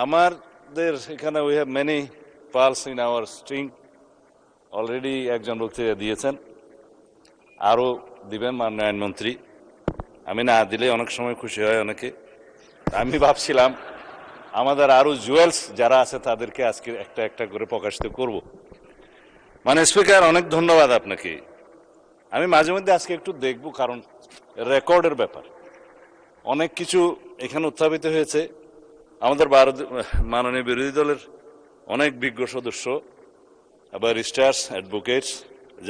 আমাদের এখানে we have many pearls in our string. Already একজন বক্তৃতা দিয়েছেন, আরও দিবেন মাননীয় আইনমন্ত্রী। আমি না দিলে অনেক সময় খুশি হয় অনেকে। আমি ভাবছিলাম আমাদের আরও জুয়েলস যারা আছে তাদেরকে আজকে একটা একটা করে প্রকাশিত করব। মানে স্পিকার, অনেক ধন্যবাদ আপনাকে। আমি মাঝে মধ্যে আজকে একটু দেখব, কারণ রেকর্ডের ব্যাপার অনেক কিছু এখানে উত্থাপিত হয়েছে। আমাদের মাননীয় বিরোধী দলের অনেক বিজ্ঞ সদস্য, ব্যারিস্টার্স, অ্যাডভোকেটস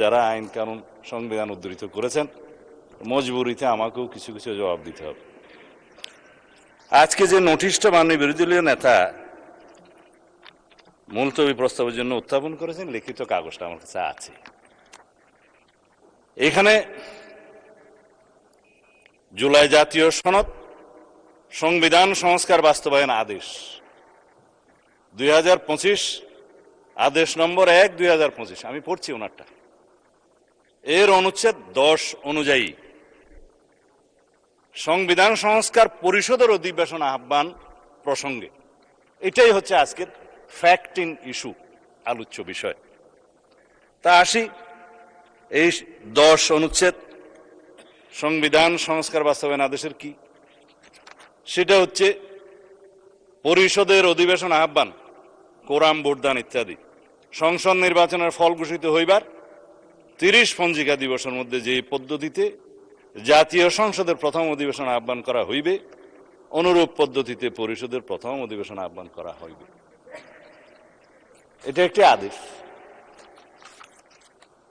যারা আইন কানুন সংবিধান উদ্ধৃত করেছেন, মজবুরিতে আমাকেও কিছু কিছু জবাব দিতে হবে। আজকে যে নোটিশটা মাননীয় বিরোধী দলীয় নেতা মুলতবি প্রস্তাবের জন্য উত্থাপন করেছেন, লিখিত কাগজটা আমার কাছে আছে। এখানে জুলাই জাতীয় সনদ, সংবিধান সংস্কার বাস্তবায়ন আদেশ 2025, আদেশ নম্বর 1 2025, আমি পড়ছি ওনারটা। এর অনুচ্ছেদ 10 অনুযায়ী সংবিধান সংস্কার পরিষদের অধিবেশন আহ্বান প্রসঙ্গে, এটাই হচ্ছে আজকের ফ্যাক্ট ইন ইস্যু, আলোচ্য বিষয়। তা আসি, এই 10 অনুচ্ছেদ সংবিধান সংস্কার বাস্তবায়ন আদেশের কি, সেটা হচ্ছে পরিষদের অধিবেশন আহ্বান, কোরাম ভোটদান ইত্যাদি সংসদ নির্বাচনের ফল ঘোষিত হইবার 30 পঞ্জিকা দিবসের মধ্যে যে পদ্ধতিতে জাতীয় সংসদের প্রথম অধিবেশন আহ্বান করা হইবে, অনুরূপ পদ্ধতিতে পরিষদের প্রথম অধিবেশন আহ্বান করা হইবে। এটা একটি আদেশ।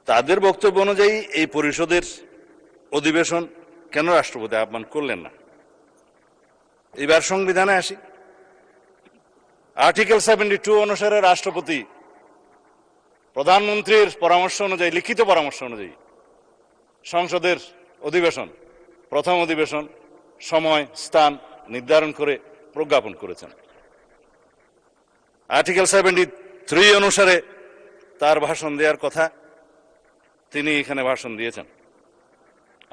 তাদের বক্তব্য অনুযায়ী এই পরিষদের অধিবেশন কেন রাষ্ট্রপতি আহ্বান করলেন না? এবার সংবিধানে আসি। আর্টিকেল 72 অনুসারে রাষ্ট্রপতি প্রধানমন্ত্রীর পরামর্শ অনুযায়ী, লিখিত পরামর্শ অনুযায়ী সংসদের অধিবেশন, প্রথম অধিবেশন সময় স্থান নির্ধারণ করে প্রজ্ঞাপন করেছেন। আর্টিকেল 73 অনুসারে তার ভাষণ দেওয়ার কথা, তিনি এখানে ভাষণ দিয়েছেন।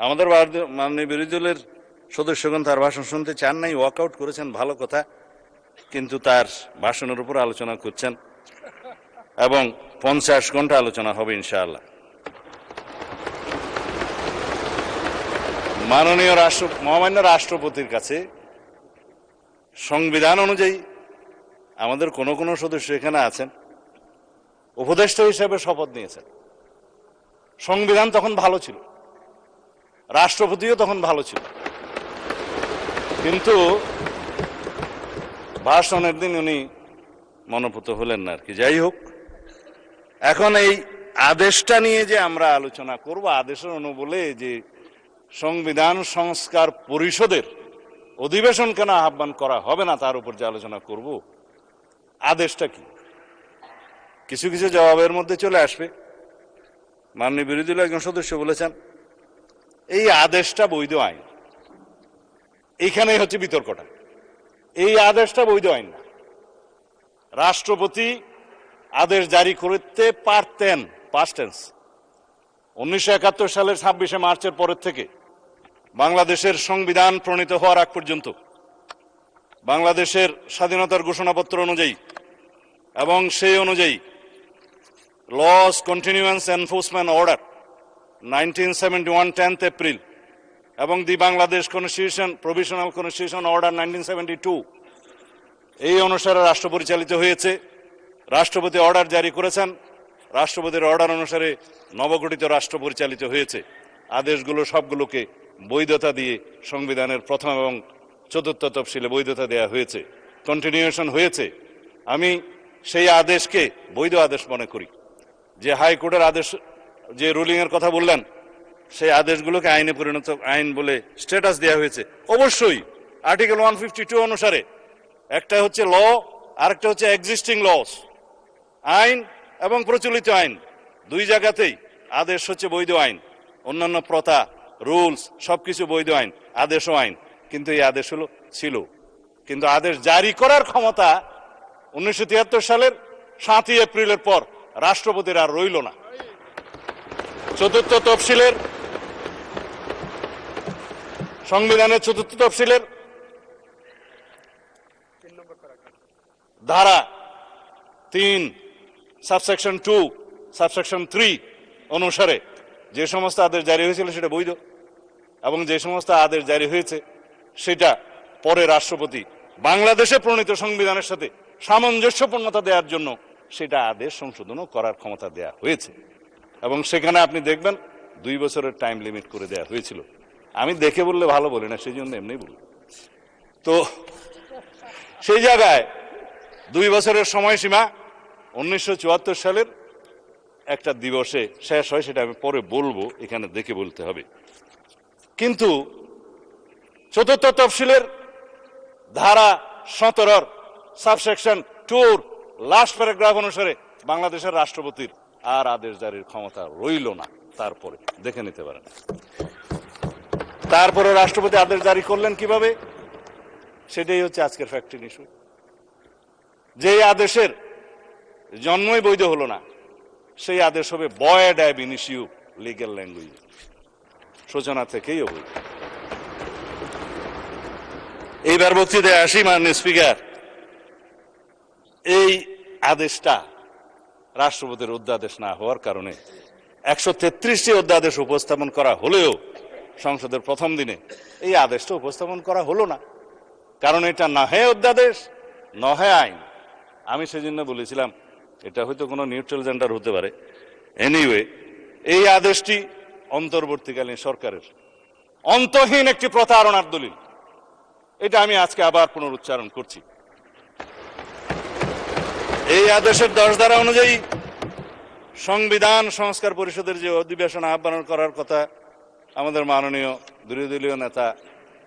আমাদের মাননীয় বিরোধী দলের সদস্যগণ তার ভাষণ শুনতে চান নাই, ওয়াকআউট করেছেন, ভালো কথা, কিন্তু তার ভাষণের উপর আলোচনা করছেন এবং 50 ঘন্টা আলোচনা হবে ইনশাআল্লাহ। মাননীয় মহামান্য রাষ্ট্রপতির কাছে সংবিধান অনুযায়ী আমাদের কোন কোন সদস্য এখানে আছেন, উপদেষ্টা হিসেবে শপথ নিয়েছেন। সংবিধান তখন ভালো ছিল, রাষ্ট্রপতিও তখন ভালো ছিল, কিন্তু ভাষণের দিন উনি মনোপুত হলেন না আর কি। যাই হোক, এখন এই আদেশটা নিয়ে যে আমরা আলোচনা করব, আদেশের অনুবলে যে সংবিধান সংস্কার পরিষদের অধিবেশন কেন আহ্বান করা হবে না তার উপর যে আলোচনা করব, আদেশটা কি, কিছু কিছু জবাবের মধ্যে চলে আসবে। মাননীয় বিরোধী দলের একজন সদস্য বলেছেন এই আদেশটা বৈধ আইন। এইখানেই হচ্ছে বিতর্কটা। এই আদেশটা বৈধ আইন না। রাষ্ট্রপতি আদেশ জারি করতে পারতেন, পাস্ট টেন্স। 1971 সালের 26শে মার্চের পরের থেকে বাংলাদেশের সংবিধান প্রণীত হওয়ার আগ পর্যন্ত বাংলাদেশের স্বাধীনতার ঘোষণাপত্র অনুযায়ী এবং সেই অনুযায়ী laws continuance enforcement order 1971 10th April এবং the Bangladesh constitution provisional constitution order 1972, এই অনুসারে রাষ্ট্র পরিচালিত হয়েছে। রাষ্ট্রপতি অর্ডার জারি করেছেন, রাষ্ট্রপতির অর্ডার অনুসারে নবগঠিত রাষ্ট্র পরিচালিত হয়েছে। আদেশগুলো সবগুলোকে বৈধতা দিয়ে সংবিধানের প্রথম এবং 4th তফসিলে বৈধতা দেওয়া হয়েছে, কন্টিনিউশন হয়েছে। আমি সেই আদেশকে বৈধ আদেশ মনে করি। যে হাইকোর্টের আদেশ, যে রুলিং এর কথা বললেন, সেই আদেশগুলোকে আইনে পরিণত আইন বলে স্ট্যাটাস দেওয়া হয়েছে। অবশ্যই আর্টিকেল 152 অনুসারে একটা হচ্ছে ল, আরেকটা হচ্ছে এক্সিস্টিং লস। আইন এবং প্রচলিত আইন দুই জায়গাতেই আদেশ হচ্ছে বৈধ আইন। অন্যান্য প্রথা, রুলস সবকিছু বৈধ আইন, আদেশও আইন। কিন্তু এই আদেশ ছিল, কিন্তু আদেশ জারি করার ক্ষমতা 1973 সালের 7ই এপ্রিলের পর রাষ্ট্রপতির আর রইল না। 4th তফসিলের, সংবিধানের 4th তফসিলের ধারা 3 সাবসেকশন 2 সাবসেকশন 3 অনুসারে যে সমস্ত আদেশ জারি হয়েছিল সেটা বৈধ, এবং যে সমস্ত আদেশ জারি হয়েছে সেটা পরে রাষ্ট্রপতি বাংলাদেশে প্রণীত সংবিধানের সাথে সামঞ্জস্যপূর্ণতা দেওয়ার জন্য সেটা আদেশ সংশোধনও করার ক্ষমতা দেয়া হয়েছে। এবং সেখানে আপনি দেখবেন 2 বছরের টাইম লিমিট করে দেয়া হয়েছিল। আমি দেখে বললে ভালো বলি না, সেই জন্য এমনি বলি। তো সেই জায়গায় 2 বছরের সময়সীমা 1974 সালের একটা দিবসে শেষ হয়, সেটা আমি পরে বলবো, এখানে দেখে বলতে হবে। কিন্তু 4th তফসিলের ধারা 17 সাবসেকশন 2 লাস্ট প্যারাগ্রাফ অনুসারে বাংলাদেশের রাষ্ট্রপতির আর আদেশ জারির ক্ষমতা রইল না। তারপরে দেখে নিতে পারেন। তারপরে রাষ্ট্রপতি আদেশ জারি করলেন কিভাবে, সেটাই হচ্ছে আজকের ফ্যাক্টরিং ইস্যু। যে আদেশের জন্মই বৈধ হলো না, সেই আদেশ হবে ভয়েড অ্যাব ইনিশিও লিগ্যাল ল্যাঙ্গুয়েজ, সূচনা থেকেই অবৈধ। এইবার বক্তৃতায় আসি। মাননীয় স্পিকার, এই আদেশটা রাষ্ট্রপতির অধ্যাদেশ না হওয়ার কারণে 133টি অধ্যাদেশ উপস্থাপন করা হলেও সংসদের প্রথম দিনে এই আদেশটা উপস্থাপন করা হলো না, কারণ এটা না হয় অধ্যাদেশ না হয় আইন। আমি সেজন্য বলেছিলাম এটা হয়তো কোনো নিউট্রাল জেন্ডার হতে পারে। এনিওয়ে, এই আদেশটি অন্তর্বর্তীকালীন সরকারের অন্তহীন একটি প্রতারণার দলিল, এটা আমি আজকে আবার পুনরুচ্চারণ করছি। এই আদেশের 10 ধারা অনুযায়ী সংবিধান সংস্কার পরিষদের যে অধিবেশন আহ্বান করার কথা আমাদের মাননীয় বিরোধী দলীয় নেতা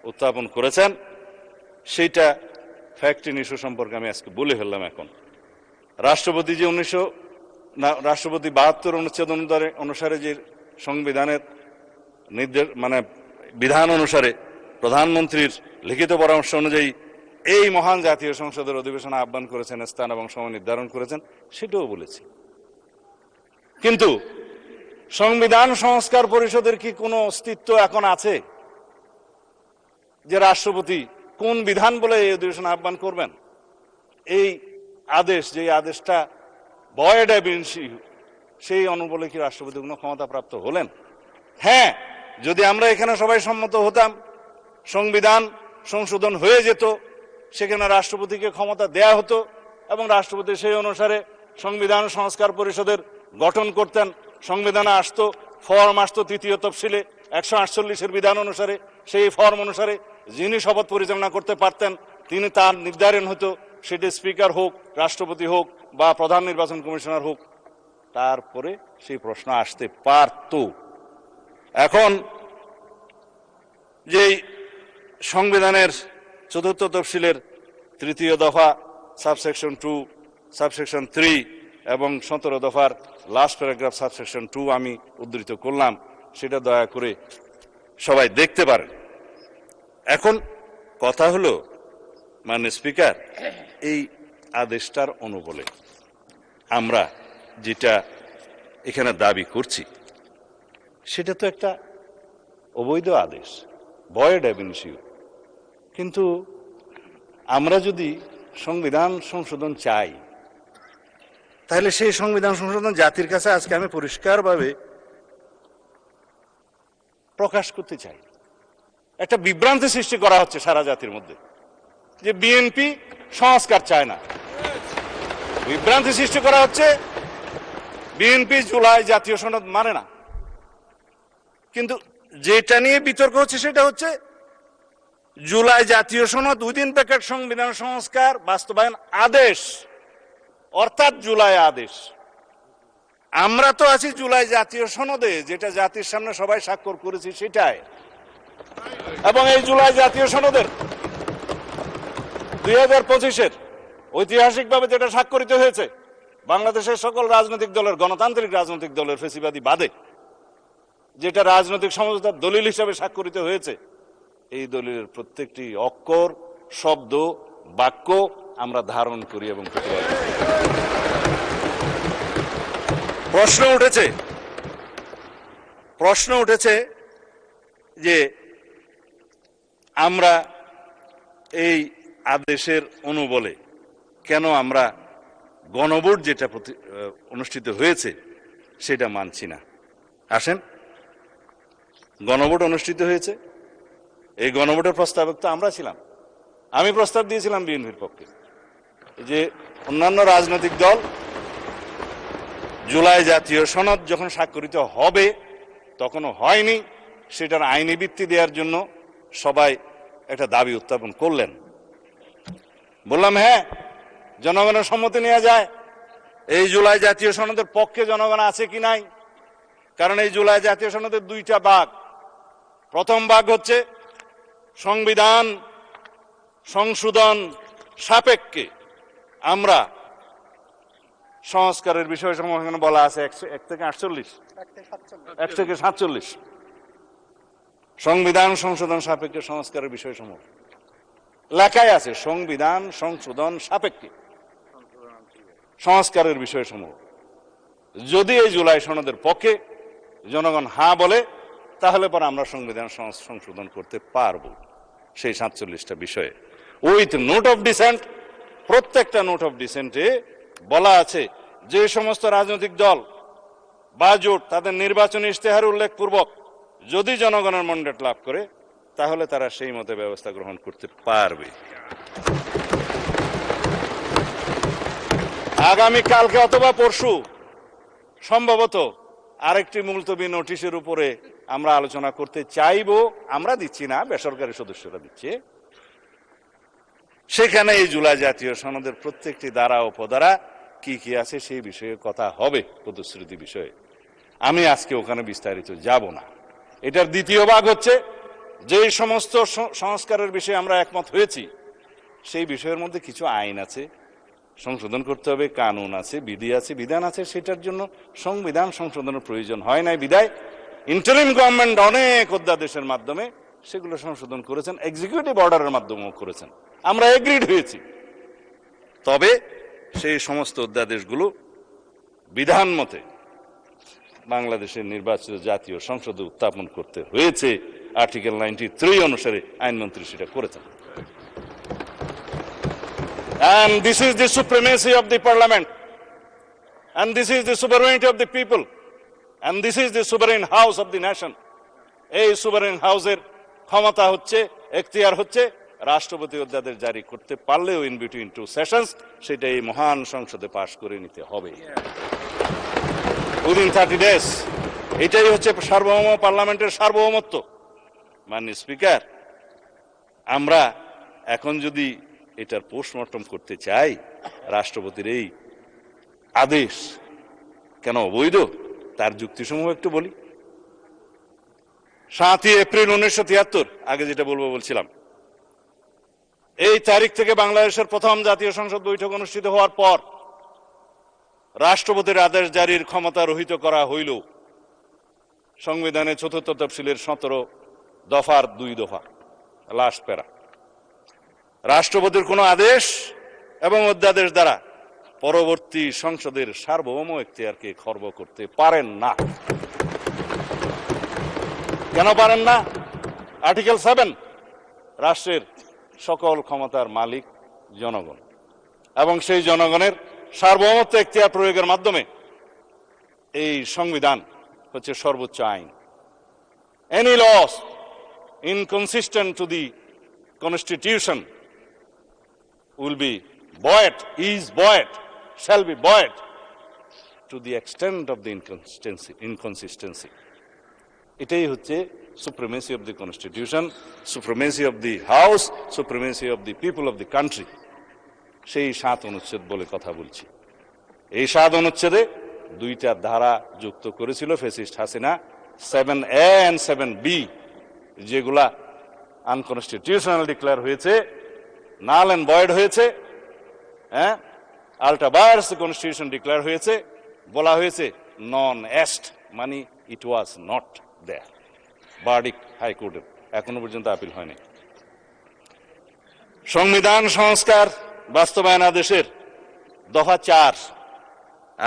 উত্থাপন করেছেন, সেইটা ফ্যাক্টরিং ইস্যু সম্পর্কে আমি আজকে বলে ফেললাম। এখন রাষ্ট্রপতি যে রাষ্ট্রপতি 72 অনুচ্ছেদ অনুসারে যে সংবিধানের নির্দেশ বিধান অনুসারে প্রধানমন্ত্রীর লিখিত পরামর্শ অনুযায়ী এই মহান জাতীয় সংসদের অধিবেশন আহ্বান করেছেন, স্থান এবং সময় নির্ধারণ করেছেন, সেটাও বলেছি। কিন্তু সংবিধান সংস্কার পরিষদের কি কোনো অস্তিত্ব এখন আছে যে রাষ্ট্রপতি কোন বিধান বলে এই অধিবেশন আহ্বান করবেন? এই আদেশ, যে আদেশটা ভয়েড অ্যাব ইনিশিও, সেই অনুবলে কি রাষ্ট্রপতি কোনো ক্ষমতা প্রাপ্ত হলেন? হ্যাঁ, যদি আমরা এখানে সবাই সম্মত হতাম, সংবিধান সংশোধন হয়ে যেত, সেখানে রাষ্ট্রপতিকে ক্ষমতা দেয়া হতো এবং রাষ্ট্রপতি সেই অনুসারে সংবিধান সংস্কার পরিষদের গঠন করতেন। সংবিধানে আসতো, ফর্ম আসতো 3য় তফসিলে 148-এর বিধান অনুসারে, সেই ফর্ম অনুসারে যিনি শপথ পরিচালনা করতে পারতেন তিনি, তার নির্ধারণ হতো, সেটি স্পিকার হোক, রাষ্ট্রপতি হোক বা প্রধান নির্বাচন কমিশনার হোক, তারপরে সেই প্রশ্ন আসতে পারত। এখন যেই সংবিধানের 4th তফসিলের 3য় দফা সাবসেকশন 2 সাবসেকশন 3 এবং 17 দফার লাস্ট প্যারাগ্রাফ সাবসেকশন 2 আমি উদ্ধৃত করলাম, সেটা দয়া করে সবাই দেখতে পারেন। এখন কথা হলো, মাননীয় স্পিকার, এই আদেশটার অনুবলে আমরা যেটা এখানে দাবি করছি সেটা তো একটা অবৈধ আদেশ, ভয়েড অ্যাব ইনিশিও। কিন্তু আমরা যদি সংবিধান সংশোধন চাই, তাহলে সেই সংবিধান সংশোধন জাতির কাছে আজকে আমি পরিষ্কারভাবে প্রকাশ করতে চাই। একটা বিভ্রান্তি সৃষ্টি করা হচ্ছে সারা জাতির মধ্যে যে বিএনপি সংস্কার চায় না। বিভ্রান্তি সৃষ্টি করা হচ্ছে বিএনপি জুলাই জাতীয় সনদ মানে না। কিন্তু যেটা নিয়ে বিতর্ক হচ্ছে সেটা হচ্ছে জুলাই জাতীয় সনদ উইদিন ব্র্যাকেট সংবিধান সংস্কার বাস্তবায়ন আদেশ, অর্থাৎ জুলাই আদেশ। আমরা তো আছি জুলাই জাতীয় সনদে, যেটা জাতির সামনে সবাই স্বাক্ষর করেছি সেটাই। এবং এই জুলাই জাতীয় সনদের 2025-এর ঐতিহাসিকভাবে যেটা স্বাক্ষরিত হয়েছে, বাংলাদেশের সকল রাজনৈতিক দলের, গণতান্ত্রিক রাজনৈতিক দলের ফেসিবাদী বাদে যেটা রাজনৈতিক সমঝোতার দলিল হিসাবে স্বাক্ষরিত হয়েছে, এই দলিলের প্রত্যেকটি অক্ষর, শব্দ, বাক্য আমরা ধারণ করি এবং প্রতিবাদ করি। প্রশ্ন উঠেছে যে আমরা এই আদেশের অনুবলে কেন আমরা গণভোট যেটা অনুষ্ঠিত হয়েছে সেটা মানছি না? আসেন, গণভোট অনুষ্ঠিত হয়েছে, এই গণভোটের প্রস্তাবক তো আমরা ছিলাম। আমি প্রস্তাব দিয়েছিলাম বিএনপির পক্ষে যে অন্যান্য রাজনৈতিক দল জুলাই জাতীয় সনদ যখন স্বাক্ষরিত হবে, তখনও হয়নি, সেটার আইনি ভিত্তি দেওয়ার জন্য সবাই একটা দাবি উত্থাপন করলেন। বললাম হ্যাঁ, জনগণের সম্মতি নেওয়া যায়। এই জুলাই জাতীয় সনদের পক্ষে জনগণ আছে কি নাই? কারণ এই জুলাই জাতীয় সনদের দুইটা ভাগ। প্রথম ভাগ হচ্ছে সংবিধান সংশোধন সাপেক্ষে আমরা সংস্কারের বিষয়সমূহ এখানে বলা আছে 1 থেকে 47 সংবিধান সংশোধন সাপেক্ষে সংস্কারের বিষয়সমূহ লেখাই আছে। সংবিধান সংশোধন সাপেক্ষে সংস্কারের বিষয়সমূহ যদি এই জুলাই সনদের পক্ষে জনগণ হ্যাঁ বলে, তাহলে পরে আমরা সংবিধান সংশোধন করতে পারবো সেই 47টা বিষয়ে, উইথ নোট অফ ডিসেন্ট। প্রত্যেকটা নোট অফ ডিসেন্টে বলা আছে যে সমস্ত রাজনৈতিক দল বা জোট তাদের নির্বাচনী ইশতেহার উল্লেখপূর্বক যদি জনগণের ম্যান্ডেট লাভ করে, তাহলে তারা সেই মতে ব্যবস্থা গ্রহণ করতে পারবে। আগামী কালকে অথবা পরশু সম্ভবত আরেকটি মুলতবি নোটিশের উপরে আমরা আলোচনা করতে চাইব। আমরা দিচ্ছি না, বেসরকারি সদস্যরা দিচ্ছে। সেখানে এই জুলাই জাতীয় সনদের প্রত্যেকটি ধারা উপধারা কি কি আছে সেই বিষয়ে কথা হবে, প্রতিশ্রুতি বিষয়ে। আমি আজকে ওখানে বিস্তারিত যাব না। এটার দ্বিতীয় ভাগ হচ্ছে যে সমস্ত সংস্কারের বিষয়ে আমরা একমত হয়েছি, সেই বিষয়ের মধ্যে কিছু আইন আছে, সংশোধন করতে হবে, কানুন আছে, বিধি আছে, বিধান আছে, সেটার জন্য সংবিধান সংশোধনের প্রয়োজন হয় নাই বিধায় ইন্টারিম গভর্নমেন্ট অনেক অধ্যাদেশের মাধ্যমে সেগুলো সংশোধন করেছেন, এক্সিকিউটিভ অর্ডারের মাধ্যমেও করেছেন। আমরা এগ্রিড হয়েছি। তবে সেই সমস্ত অধ্যাদেশগুলো বিধান মতে বাংলাদেশের নির্বাচিত জাতীয় সংসদে উত্থাপন করতে হয়েছে। আর্টিকেল 93 অনুসারে আইনমন্ত্রী সেটা করেছেন। And this is the supremacy of the parliament, and this is the sovereignty of the people, and this is the sovereign house of the nation. এই sovereign হাউসের ক্ষমতা হচ্ছে, এখতিয়ার হচ্ছে রাষ্ট্রপতি অধ্যাদেশ জারি করতে পারলেও ইন বিটুইন টু সেশনস সেটা এই মহান সংসদে পাশ করে নিতে হবে উইদিন 30 days। এটাই হচ্ছে সার্বভৌম পার্লামেন্টের সার্বভৌমত্ব। মাননীয় স্পিকার, আমরা এখন যদি এটার পোস্টমর্টম করতে চাই, রাষ্ট্রপতির এই আদেশ কেন অবৈধ, তার যুক্তিসমূহ একটু বলি। 7 এপ্রিল 1973, আগে যেটা বলছিলাম, এই তারিখ থেকে বাংলাদেশের প্রথম জাতীয় সংসদ বৈঠক অনুষ্ঠিত হওয়ার পর রাষ্ট্রপতির আদেশ জারির ক্ষমতা রহিত করা হইল সংবিধানের 4th তফসিলের 17 দফার 2 দফা, লাস্ট প্যারা। রাষ্ট্রপতির কোন আদেশ এবং অধ্যাদেশ দ্বারা পরবর্তী সংসদের সার্বভৌম এখতিয়ারকে খর্ব করতে পারেন না। কেন পারেন না? আর্টিকেল 7, রাষ্ট্রের সকল ক্ষমতার মালিক জনগণ, এবং সেই জনগণের সার্বভৌমত্ব এখতিয়ার প্রয়োগের মাধ্যমে এই সংবিধান হচ্ছে সর্বোচ্চ আইন। Any laws inconsistent to the constitution will be buoyed, is buoyed, shall be buoyed to the extent of the inconsistency. এটাই হচ্ছে supremacy of the constitution, supremacy of the house, supremacy of the people of the country. সেই 7 অনুচ্ছেদ বলে কথা বলছি। এই 7 অনুচ্ছেদে 2টা ধারা যুক্ত করেছিল fascist Hasina, 7A and 7B, যেগুলা আনকনস্টিটিউশনাল ডিক্লেয়ার হয়েছে, নাল এন্ড ভয়েড হয়েছে, হ্যাঁ, আল্টা ভায়ার্স কনস্টিটিউশন ডিক্লেয়ার হয়েছে। বলা হয়েছে নন এস্ট, মানে ইট ওয়াজ নট দেয়ার। ভার্ডিক্ট হাইকোর্টের এখনো পর্যন্ত আপিল হয়নি। সংবিধান সংস্কার বাস্তবায়ন আদেশের দফা 4,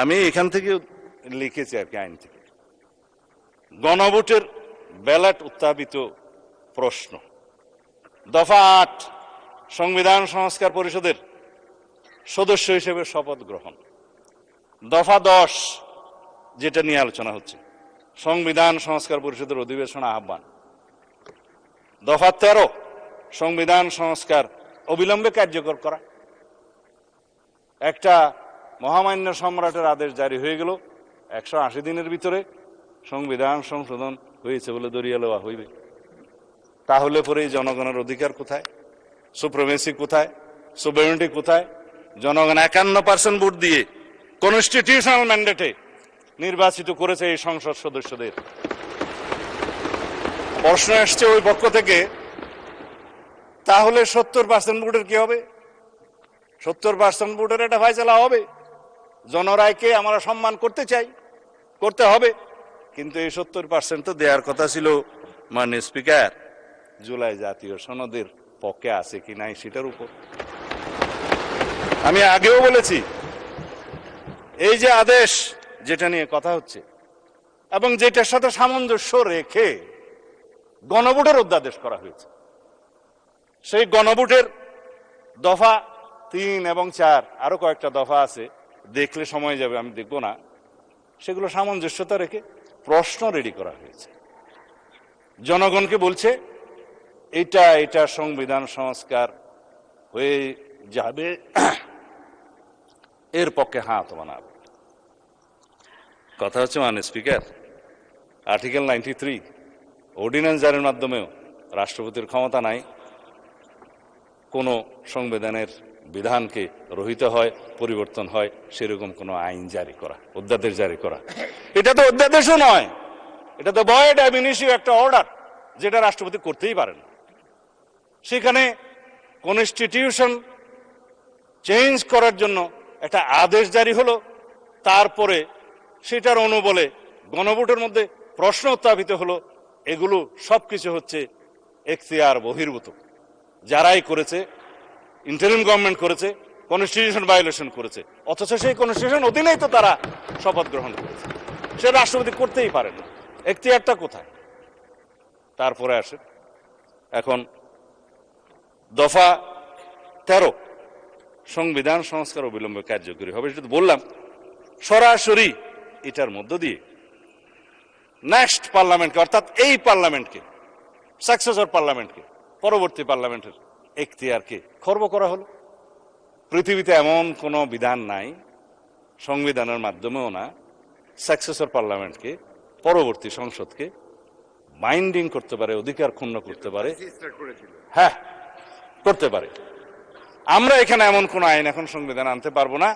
আমি এখান থেকে লিখেছি আর কি, আইন থেকে। গণভোটের ব্যালট উত্থাপিত প্রশ্ন। দফা 8, সংবিধান সংস্কার পরিষদের সদস্য হিসেবে শপথ গ্রহণ। দফা 10 যেটা নিয়ে আলোচনা হচ্ছে, সংবিধান সংস্কার পরিষদের অধিবেশন আহ্বান। দফা 13 সংবিধান সংস্কার অবিলম্বে কার্যকর করা। একটা মহামান্য সম্রাটের আদেশ জারি হয়ে গেল, 180 দিনের ভিতরে সংবিধান সংশোধন হয়েছে বলে ধরিয়ে লওয়া হইবে। তাহলে পরে জনগণের অধিকার কোথায়? সুপ্রিমেসি কোথায়? সুভেরেনিটি কোথায়? জনগণ 51% ভোট দিয়ে কনস্টিটিউশনাল ম্যান্ডেটে নির্বাচিত করেছে এই সংসদ সদস্যদের। প্রশ্ন আসছে ওই পক্ষ থেকে, তাহলে 70% ভোটের কি হবে? 70% ভোটের একটা ফয়সালা হবে। জনরায়কে আমরা সম্মান করতে চাই, করতে হবে, কিন্তু এই 70% তো দেওয়ার কথা ছিল মাননীয় স্পিকার জুলাই জাতীয় সনদের পক্ষে আছে কি নাই সেটার উপর। আমি আগেও বলেছি, এই যে আদেশ যেটা নিয়ে কথা হচ্ছে এবং যেটার সাথে সামঞ্জস্য রেখে গণভোটের অধ্যাদেশ করা হয়েছে, সেই গণভোটের দফা 3 এবং 4 আরো কয়েকটা দফা আছে, দেখলে সময় যাবে, আমি দেখবো না। সেগুলো সামঞ্জস্যতা রেখে প্রশ্ন রেডি করা হয়েছে। জনগণকে বলছে এটা সংবিধান সংস্কার হয়ে যাবে, এর পক্ষে হাঁ অথবা না। কথা হচ্ছে মাননীয় স্পিকার, আর্টিকেল 93 অর্ডিন্যান্স জারির মাধ্যমেও রাষ্ট্রপতির ক্ষমতা নাই কোন সংবিধানের বিধানকে রহিত হয়, পরিবর্তন হয় সেরকম কোন আইন জারি করা, অধ্যাদেশ জারি করা। এটা তো অধ্যাদেশও নয়, এটা তো ভয়েড আই মিন ইস্যু একটা অর্ডার, যেটা রাষ্ট্রপতি করতেই পারেন। সেখানে কনস্টিটিউশন চেঞ্জ করার জন্য একটা আদেশ জারি হলো, তারপরে সেটার অনুবলে গণভোটের মধ্যে প্রশ্ন উত্থাপিত হলো। এগুলো সবকিছু হচ্ছে এখতিয়ার বহির্ভূত। যারাই করেছে, ইন্টারিম গভর্নমেন্ট করেছে, কনস্টিটিউশন ভায়োলেশন করেছে, অথচ সেই কনস্টিটিউশন অধীনেই তো তারা শপথ গ্রহণ করেছে। সে রাষ্ট্রপতি করতেই পারেন না, এখতিয়ারটা কোথায়? তারপরে আসে এখন দফা 13 সংবিধান সংস্কার অবিলম্বে কার্যকরী হবে। সেটা বললাম, সরাসরি এটার মধ্য দিয়ে নেক্সট পার্লামেন্টকে, অর্থাৎ এই পার্লামেন্টকে, সাকসেসর পার্লামেন্টকে, পরবর্তী পার্লামেন্টের এখতিয়ারকে খর্ব করা হলো। পৃথিবীতে এমন কোনো বিধান নাই, সংবিধানের মাধ্যমেও না, সাকসেসর পার্লামেন্টকে, পরবর্তী সংসদকে বাইন্ডিং করতে পারে, অধিকার ক্ষুণ্ণ করতে পারে। হ্যাঁ, করতে পারে। আমরা এখানে এমন কোন আইন এখন সংবিধান আনতে পারবো না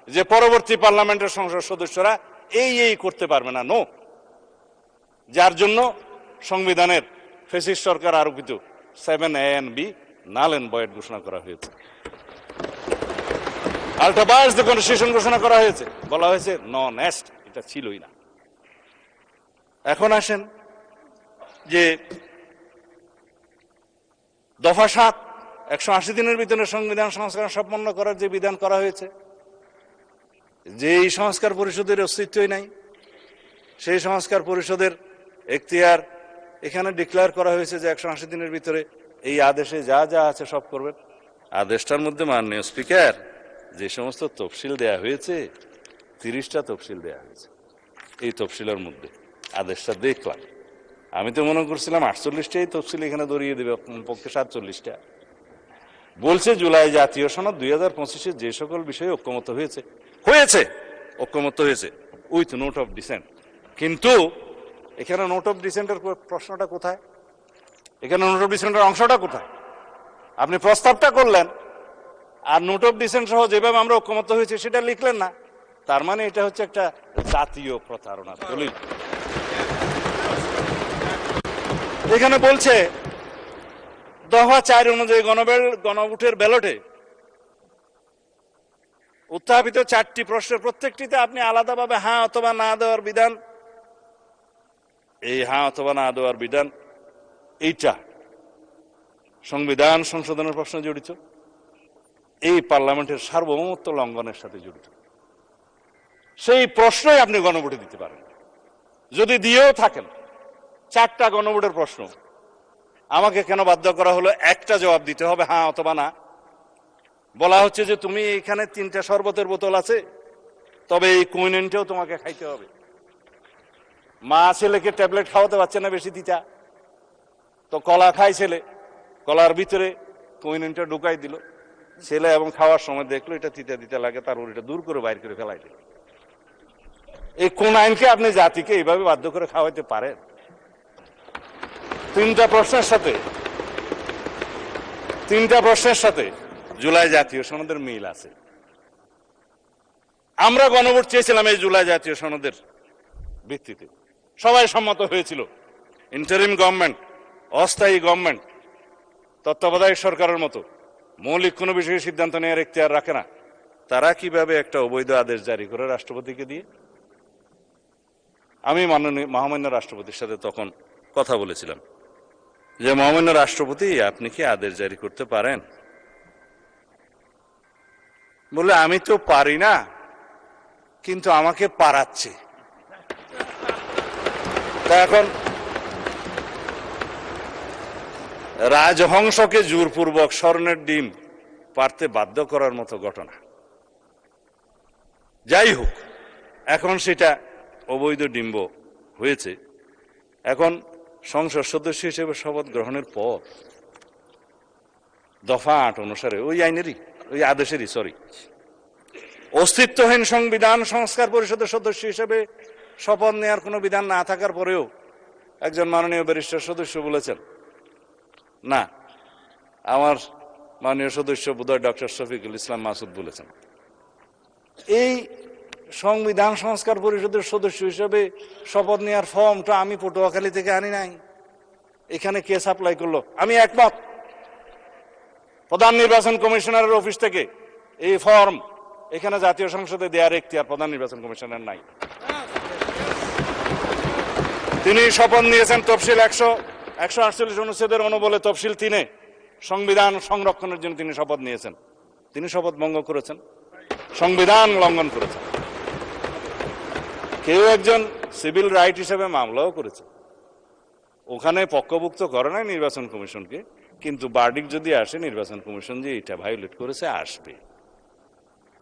যে পরবর্তী পার্লামেন্টের সংসদ সদস্যরা এই করতে পারবে না। নো, যার জন্য সংবিধানের ফ্যাসিস্ট সরকার আরোপিত 7A and B null and void ঘোষণা করা হয়েছে। আল্টাবাস দ্য কনস্টিটিউশন ঘোষণা করা হয়েছে, বলা হয়েছে নন এস্ট, এটা ছিলই না। এখন আসেন যে দফা 7 180 দিনের ভিতরে সংবিধান সংস্কার সম্পন্ন করার যে বিধান করা হয়েছে, যে এই সংস্কার পরিষদের অস্তিত্বই নাই, সেই সংস্কার পরিষদের এখতিয়ার এখানে ডিক্লেয়ার করা হয়েছে যে 180 দিনের ভিতরে এই আদেশে যা যা আছে সব করবেন। আদেশটার মধ্যে মাননীয় স্পিকার যে সমস্ত তফসিল দেয়া হয়েছে, 30টা তফসিল দেয়া হয়েছে। এই তফসিলের মধ্যে আদেশটা দেখলাম, আমি তো মনে করছিলাম 48টাই তফসিল এখানে ধরিয়ে দেবে, পক্ষে 47টা। বলছে জুলাই জাতীয় সনদ 2025-এ যে সকল বিষয়ে ঐক্যমত হয়েছে, ঐক্যমত হয়েছে উইথ নোট অফ ডিসেন্ট। কিন্তু এখানে নোট অফ ডিসেন্টের প্রশ্নটা কোথায়? এখানে নোট অফ ডিসেন্টের অংশটা কোথায়? আপনি প্রস্তাবটা করলেন আর নোট অফ ডিসেন্ট সহ যেভাবে আমরা ঐক্যমত হয়েছে সেটা লিখলেন না। তার মানে এটা হচ্ছে একটা জাতীয় প্রতারণা দলিল। এখানে বলছে দফা 4 অনুযায়ী গণভোটের ব্যালটে উত্থাপিত 4টি প্রশ্নের প্রত্যেকটিতে আপনি আলাদাভাবে হ্যাঁ অথবা না দেওয়ার বিধান, এই হ্যাঁ অথবা না দেওয়ার বিধান এইটা সংবিধান সংশোধনের প্রশ্ন জড়িত, এই পার্লামেন্টের সার্বভৌমত্ব লঙ্ঘনের সাথে জড়িত। সেই প্রশ্নই আপনি গণভোটে দিতে পারেন। যদি দিয়েও থাকেন 4টা গণভোটের প্রশ্ন, আমাকে কেন বাধ্য করা হলো একটা জবাব দিতে হবে হ্যাঁ অথবা না? বলা হচ্ছে যে তুমি এখানে 3টা শরবতের বোতল আছে, তবে এই কুইনেনটাও তোমাকে খাইতে হবে। মা ছেলেকে ট্যাবলেট খাওয়াতে পারছে না বেশি তিতা, তো কলা খায় ছেলে, কলার ভিতরে কুইনেনটা ঢুকাই দিল ছেলে, এবং খাওয়ার সময় দেখলো এটা তিতা তিতা লাগে, তার এটা দূর করে বাইর করে ফেলাই দিল। এই কোন আইনকে আপনি জাতিকে এইভাবে বাধ্য করে খাওয়াইতে পারেন? 3টা প্রশ্নের সাথে জুলাই জাতীয় সনদের মিল আছে। আমরা গণভোট চেয়েছিলাম এই জুলাই জাতীয় সনদের ভিত্তিতে, সবাই সম্মত হয়েছিল। ইন্টারিম গভর্নমেন্ট, অস্থায়ী গভর্নমেন্ট, তত্ত্বাবধায়ক সরকারের মতো মৌলিক কোনো বিষয়ে সিদ্ধান্ত নেওয়ার এখতিয়ার রাখে না, তারা কিভাবে একটা অবৈধ আদেশ জারি করে রাষ্ট্রপতিকে দিয়ে? আমি মহামান্য রাষ্ট্রপতির সাথে তখন কথা বলেছিলাম যে মহামান্য রাষ্ট্রপতি, আপনি কি আদেশ জারি করতে পারেন? বলে আমি তো পারি না, কিন্তু আমাকে পারাচ্ছে। তা এখন রাজহংসকে জোরপূর্বক স্বর্ণের ডিম পারতে বাধ্য করার মতো ঘটনা। যাই হোক, এখন সেটা অবৈধ ডিম্ব হয়েছে। এখন সংসদ সদস্য হিসেবে শপথ গ্রহণের পর দফা 8 অনুসারে ওই আইনেরই, ওই আদেশেরই অস্তিত্বহীন সংবিধান সংস্কার পরিষদের সদস্য হিসেবে শপথ নেওয়ার কোনো বিধান না থাকার পরেও একজন মাননীয় ব্যারিস্টার সদস্য বলেছেন, না, আমার মাননীয় সদস্য বোধহয় ডক্টর শফিকুল ইসলাম মাসুদ বলেছেন, এই সংবিধান সংস্কার পরিষদের সদস্য হিসেবে শপথ নেওয়ার ফর্মটা আমি পটুয়াখালী থেকে আনি নাই, এখানে কে সাপ্লাই করলো? আমি একমত, প্রধান নির্বাচন কমিশনারের অফিস থেকে এই ফর্ম এখানে জাতীয় সংসদে দেওয়ার এখতিয়ার প্রধান নির্বাচন কমিশনার নাই। তিনি শপথ নিয়েছেন তফসিল 148 অনুচ্ছেদের অনুবলে তফসিল 3-এ সংবিধান সংরক্ষণের জন্য তিনি শপথ নিয়েছেন। তিনি শপথ ভঙ্গ করেছেন, সংবিধান লঙ্ঘন করেছেন। কেউ একজন সিভিল রাইট হিসেবে মামলাও করেছে, ওখানে পক্ষভুক্ত করে নাই নির্বাচন কমিশনকে, কিন্তু বার্ডিক যদি আসে নির্বাচন কমিশন যে এটা ভায়োলেট করেছে আসবে।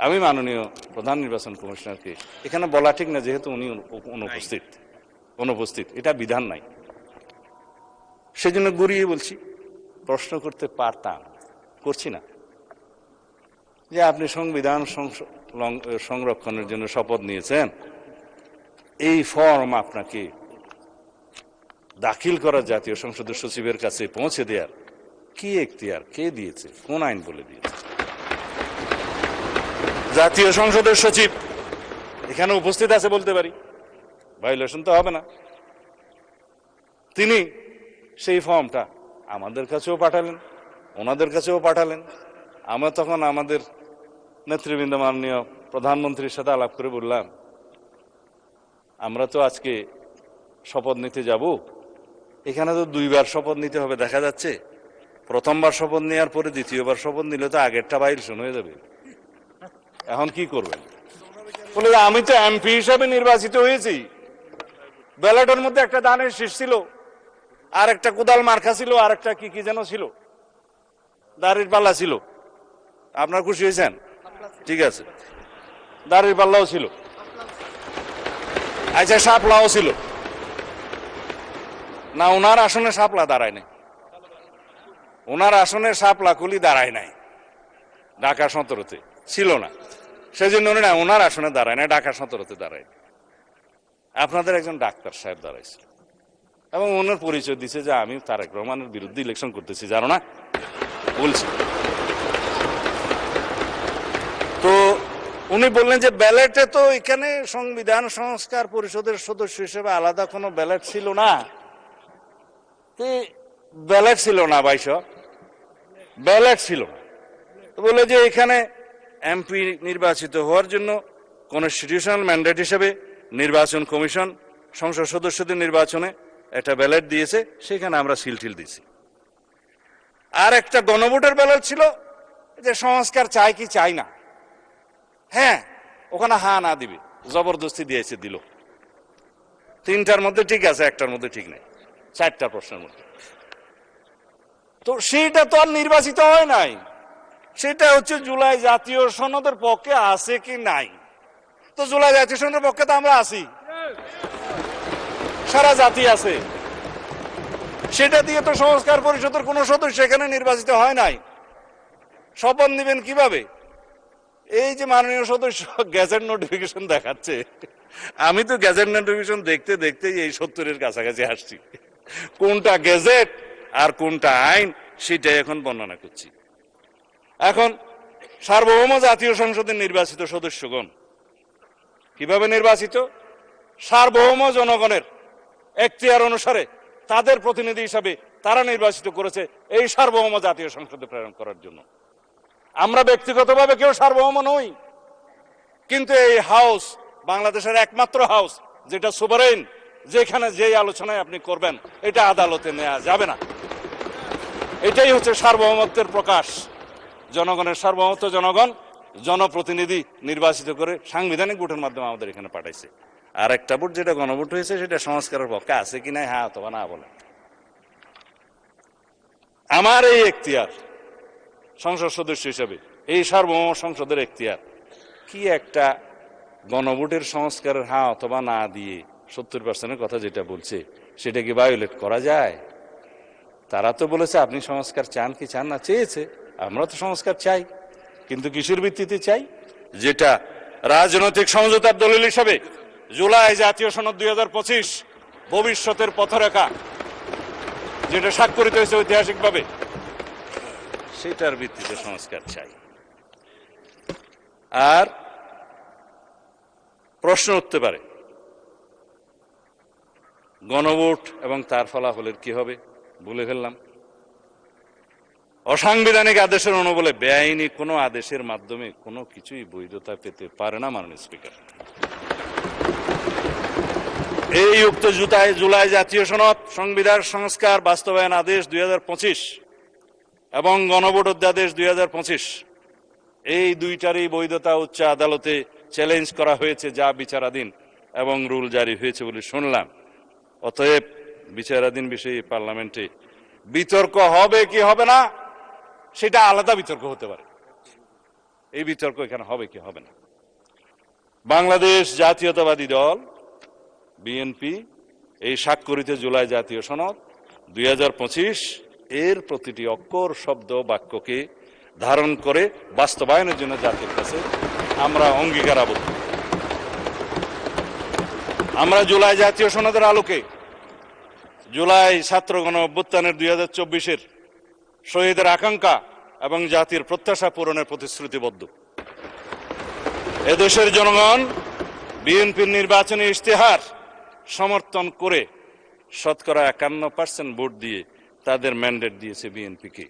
আমি মাননীয় প্রধান নির্বাচন কমিশনারকে এখানে বলা ঠিক না, যেহেতু উনি অনুপস্থিত, এটা বিধান নাই, সেজন্য ঘুরিয়ে বলছি, প্রশ্ন করতে পারতাম, করছি না, যে আপনি সংবিধান সংরক্ষণের জন্য শপথ নিয়েছেন, এই ফর্ম আপনাকে দাখিল করা জাতীয় সংসদের সচিবের কাছে পৌঁছে দেওয়ার কি এখতিয়ার কে দিয়েছে, কোন আইন বলে দিয়েছে? জাতীয় সংসদের সচিব এখানে উপস্থিত আছে বলতে পারি, ভায়োলেশন তো হবে না। তিনি সেই ফর্মটা আমাদের কাছেও পাঠালেন, ওনাদের কাছেও পাঠালেন। আমরা তখন আমাদের নেতৃবৃন্দ মাননীয় প্রধানমন্ত্রীর সাথে আলাপ করে বললাম, আমরা তো আজকে শপথ নিতে যাব, এখানে তো 2বার শপথ নিতে হবে, দেখা যাচ্ছে প্রথমবার শপথ নেওয়ার পরে দ্বিতীয়বার শপথ নিলে তো আগেরটা ভায়োলেশন হয়ে যাবে, এখন কি করবেন? বলে আমি তো এমপি হিসাবে নির্বাচিত হয়েছি, ব্যালটের মধ্যে একটা ধানের শীষ ছিল, আর একটা কোদাল মার্কা ছিল, আর একটা কি কি যেন ছিল, দাড়ির পাল্লা ছিল। আপনার খুশি হয়েছেন? ঠিক আছে, দাড়ির পাল্লাও ছিল, আচ্ছা শাপলাও ছিল না, ওনার আসনে শাপলা দাঁড়ায় নাই, ওনার আসনে শাপলা কুলি দাঁড়ায় নাই, ঢাকা 17-তে ছিল না, সেজন্য না ওনার আসনে দাঁড়ায় না, ঢাকা 17-তে দাঁড়ায়। আপনাদের একজন ডাক্তার সাহেব দাঁড়াইছে এবং ওনার পরিচয় দিছে যে আমি তারেক রহমানের বিরুদ্ধে ইলেকশন করতেছি, জানো না বলছি। তো উনি বললেন যে ব্যালটে তো এখানে সংবিধান সংস্কার পরিষদের সদস্য হিসেবে আলাদা কোনো ব্যালট ছিল না। ব্যালট ছিল না, ভাই সব ব্যালট ছিল না। বলে যে এখানে এমপি নির্বাচিত হওয়ার জন্য কনস্টিটিউশনাল ম্যান্ডেট হিসেবে নির্বাচন কমিশন সংসদ সদস্যদের নির্বাচনে একটা ব্যালট দিয়েছে, সেখানে আমরা সিলটিল দিয়েছি। আর একটা গণভোটের ব্যালট ছিল যে সংস্কার চাই কি চাই না, হ্যাঁ ওখানে হা না দিবে, জবরদস্তি দিয়েছে, দিল। 3টার মধ্যে ঠিক আছে, একটার মধ্যে ঠিক নাই, 4টা প্রশ্নের মধ্যে। তো সেইটা তো আর নির্বাচিত হয় নাই, সেটা হচ্ছে জুলাই জাতীয় সনদের পক্ষে আছে কি নাই। তো জুলাই জাতীয় সনদের পক্ষে তো আমরা আছি, সারা জাতি আছে। সেটা দিয়ে তো সংস্কার পরিষদের কোন সদস্য এখানে নির্বাচিত হয় নাই। শপথ নিবেন কিভাবে? এই যে মাননীয় সদস্য গ্যাজেট নোটিফিকেশন দেখাচ্ছে, আমি তো গ্যাজেট নোটিফিকেশন দেখতে দেখতে এই 70-এর কাছাকাছি আসছি। কোনটা গ্যাজেট আর কোনটা আইন সেটাই এখন বর্ণনা করছি। এখন সার্বভৌম জাতীয় সংসদের নির্বাচিত সদস্যগণ কিভাবে নির্বাচিত? সার্বভৌম জনগণের এখতিয়ার অনুসারে তাদের প্রতিনিধি হিসাবে তারা নির্বাচিত করেছে এই সার্বভৌম জাতীয় সংসদে প্রেরণ করার জন্য। আমরা ব্যক্তিগতভাবে কেউ সার্বভৌম নই, কিন্তু এই হাউস বাংলাদেশের একমাত্র হাউস যেটা সুভারেন, যেখানে যেই আলোচনায় আপনি করবেন এটা আদালতে নেওয়া যাবে না। এটাই হচ্ছে সার্বভৌমত্বের প্রকাশ। জনগণের সার্বভৌমত্ব, জনগণ জনপ্রতিনিধি নির্বাচিত করে সাংবিধানিক ভোটের মাধ্যমে আমাদের এখানে পাঠাইছে। আর একটা ভোট যেটা গণভোট হয়েছে সেটা সংস্কারের পক্ষে আছে কিনা হ্যাঁ অথবা না বলে। আমার এই এখতিয়ার সংসদ সদস্য হিসেবে, এই সার্বভৌম সংসদের এখতিয়ার কি একটা গণভোটের সংস্কারের হ্যাঁ অথবা না দিয়ে 70%-এর কথা যেটা বলছে সেটা কি ভায়োলেট করা যায়? তারা তো বলেছে আপনি সংস্কার চান কি চান না, চেয়েছে। আমরা তো সংস্কার চাই, কিন্তু কিসের ভিত্তিতে চাই? যেটা রাজনৈতিক সমঝোতার দলিল হিসাবে জুলাই জাতীয় সনদ 2025 ভবিষ্যতের পথরেখা যেটা স্বাক্ষরিত হয়েছে ঐতিহাসিকভাবে, সেটার ভিত্তিতে সংস্কার চাই। আর প্রশ্ন উঠতে পারে গণভোট এবং তার ফলাফলের কি হবে? বলে ফেললাম, অসাংবিধানিক আদেশের অনুবলে বেআইনি কোনো আদেশের মাধ্যমে কোনো কিছুই বৈধতা পেতে পারে না মাননীয় স্পিকার। এই উক্ত জুলাই জাতীয় সনদ, সংবিধান সংস্কার বাস্তবায়ন আদেশ 2025 এবং গণভোট অধ্যাদেশ 2025, এই দুইটারই বৈধতা উচ্চ আদালতে চ্যালেঞ্জ করা হয়েছে, যা বিচারাধীন এবং রুল জারি হয়েছে বলে শুনলাম। অতএব বিচারাধীন বিষয়ে পার্লামেন্টে বিতর্ক হবে কি হবে না সেটা আলাদা বিতর্ক হতে পারে। এই বিতর্ক এখানে হবে কি হবে না। বাংলাদেশ জাতীয়তাবাদী দল বিএনপি এই স্বাক্ষরিত জুলাই জাতীয় সনদ 2025 এর প্রতিটি অক্ষর, শব্দ, বাক্যকে ধারণ করে বাস্তবায়নের জন্য জাতির কাছে আমরা অঙ্গীকারাবদ্ধ। আমরা জুলাই জাতীয় সনদের আলোকে জুলাই ছাত্র গণ অভ্যুত্থানের 2024-এর শহীদের আকাঙ্ক্ষা এবং জাতির প্রত্যাশা পূরণের প্রতিশ্রুতিবদ্ধ। এদেশের জনগণ বিএনপির নির্বাচনী ইশতেহার সমর্থন করে শতকরা 51% ভোট দিয়ে তাদের ম্যান্ডেট দিয়েছে বিএনপিকে।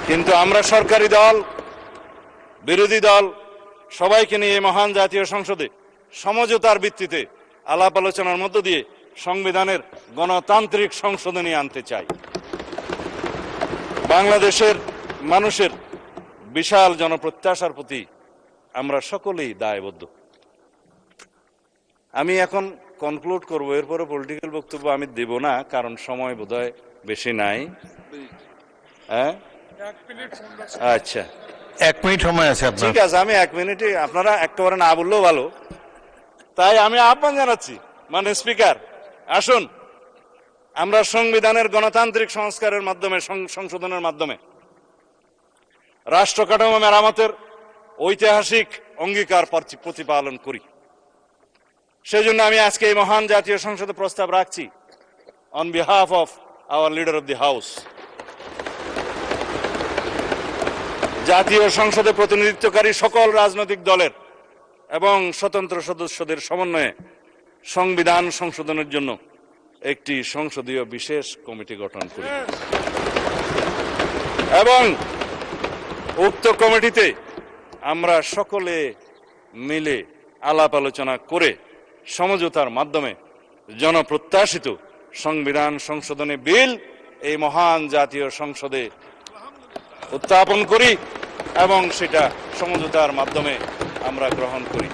কিন্তু আমরা সরকারি দল, বিরোধী দল সবাইকে নিয়ে মহান জাতীয় সংসদে সমঝোতার ভিত্তিতে আলাপ আলোচনার মধ্য দিয়ে সংবিধানের গণতান্ত্রিক সংশোধনী আনতে চাই। বাংলাদেশের মানুষের বিশাল জনপ্রত্যাশার প্রতি আমরা সকলেই দায়বদ্ধ। আমি এখন কনক্লুড করব, এরপরে পলিটিক্যাল বক্তব্য আমি দেব না, কারণ সময় বোধহয় বেশি নাই। হ্যাঁ, আচ্ছা, 1 মিনিট সময় আছে আপনার। ঠিক আছে, আমি 1 মিনিটে, আপনারা একেবারে না বললেও ভালো। তাই আমি আহ্বান জানাচ্ছি মাননীয় স্পিকার, আসুন আমরা সংবিধানের গণতান্ত্রিক সংস্কারের মাধ্যমে, সংশোধনের মাধ্যমে রাষ্ট্র কাঠামো মেরামতের ঐতিহাসিক অঙ্গীকার প্রতিপালন করি। সেজন্য আমি আজকে এই মহান জাতীয় সংসদে প্রস্তাব রাখছি on behalf of our leader of the house. জাতীয় সংসদে প্রতিনিধিত্বকারী সকল রাজনৈতিক দলের এবং স্বতন্ত্র সদস্যদের সমন্বয়ে সংবিধান সংশোধনের জন্য একটি সংসদীয় বিশেষ কমিটি গঠন করি এবং উক্ত কমিটিতে আমরা সকলে মিলে আলাপ আলোচনা করে সমঝোতার মাধ্যমে জনপ্রত্যাশিত সংবিধান সংশোধনী বিল এই মহান জাতীয় সংসদে উত্থাপন করি এবং সেটা সমঝোতার মাধ্যমে আমরা গ্রহণ করি।